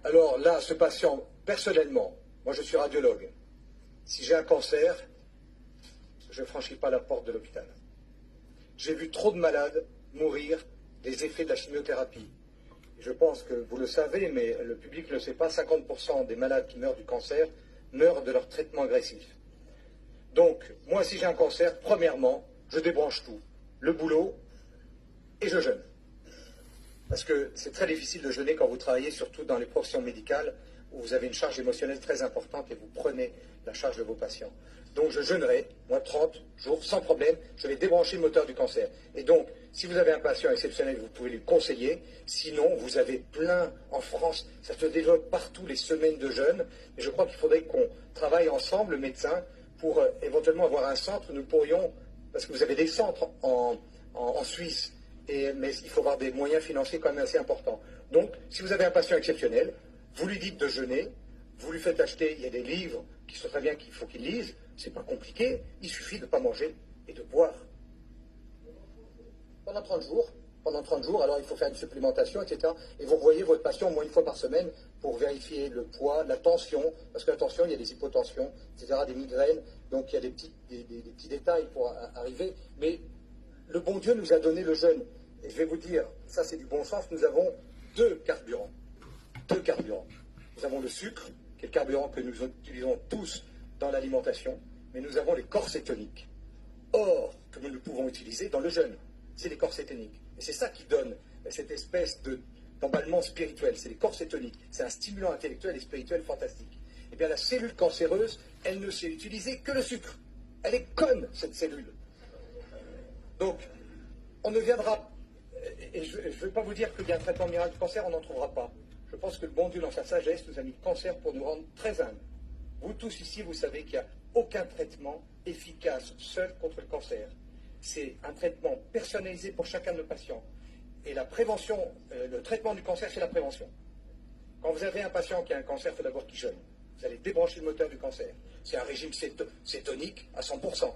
Alors là, ce patient, personnellement, moi je suis radiologue, si j'ai un cancer, je ne franchis pas la porte de l'hôpital. J'ai vu trop de malades mourir des effets de la chimiothérapie. Je pense que vous le savez, mais le public ne le sait pas, 50% des malades qui meurent du cancer meurent de leur traitement agressif. Donc, moi, si j'ai un cancer, premièrement, je débranche tout, le boulot, et je jeûne. Parce que c'est très difficile de jeûner quand vous travaillez, surtout dans les professions médicales, où vous avez une charge émotionnelle très importante et vous prenez la charge de vos patients. Donc je jeûnerai, moi 30 jours, sans problème, je vais débrancher le moteur du cancer. Et donc, si vous avez un patient exceptionnel, vous pouvez lui conseiller. Sinon, vous avez plein en France, ça se développe partout les semaines de jeûne. Et je crois qu'il faudrait qu'on travaille ensemble, médecins, pour éventuellement avoir un centre. Nous pourrions, parce que vous avez des centres en Suisse, mais il faut avoir des moyens financiers quand même assez importants. Donc, si vous avez un patient exceptionnel, vous lui dites de jeûner, vous lui faites acheter, il y a des livres qui sont très bien qu'il faut qu'il lise, c'est pas compliqué, il suffit de ne pas manger et de boire. Pendant 30 jours, alors il faut faire une supplémentation, etc. Et vous revoyez votre patient au moins une fois par semaine pour vérifier le poids, la tension, parce que la tension, il y a des hypotensions, etc., des migraines, donc il y a des petits détails pour arriver, mais le bon Dieu nous a donné le jeûne. Et je vais vous dire, ça c'est du bon sens, nous avons deux carburants. Nous avons le sucre, qui est le carburant que nous utilisons tous dans l'alimentation, mais nous avons les corps cétoniques. Or, que nous ne pouvons utiliser dans le jeûne, c'est les corps cétoniques. Et c'est ça qui donne cette espèce d'emballement spirituel, c'est les corps cétoniques. C'est un stimulant intellectuel et spirituel fantastique. Eh bien, la cellule cancéreuse, elle ne sait utiliser que le sucre. Elle est conne, cette cellule. Donc, on ne viendra, et je ne veux pas vous dire qu'il y a un traitement miracle du cancer, on n'en trouvera pas. Je pense que le bon Dieu, dans sa sagesse, nous a mis le cancer pour nous rendre très humbles. Vous tous ici, vous savez qu'il n'y a aucun traitement efficace seul contre le cancer. C'est un traitement personnalisé pour chacun de nos patients. Et la prévention, le traitement du cancer, c'est la prévention. Quand vous avez un patient qui a un cancer, il faut d'abord qu'il jeûne. Vous allez débrancher le moteur du cancer. C'est un régime cétonique à 100%.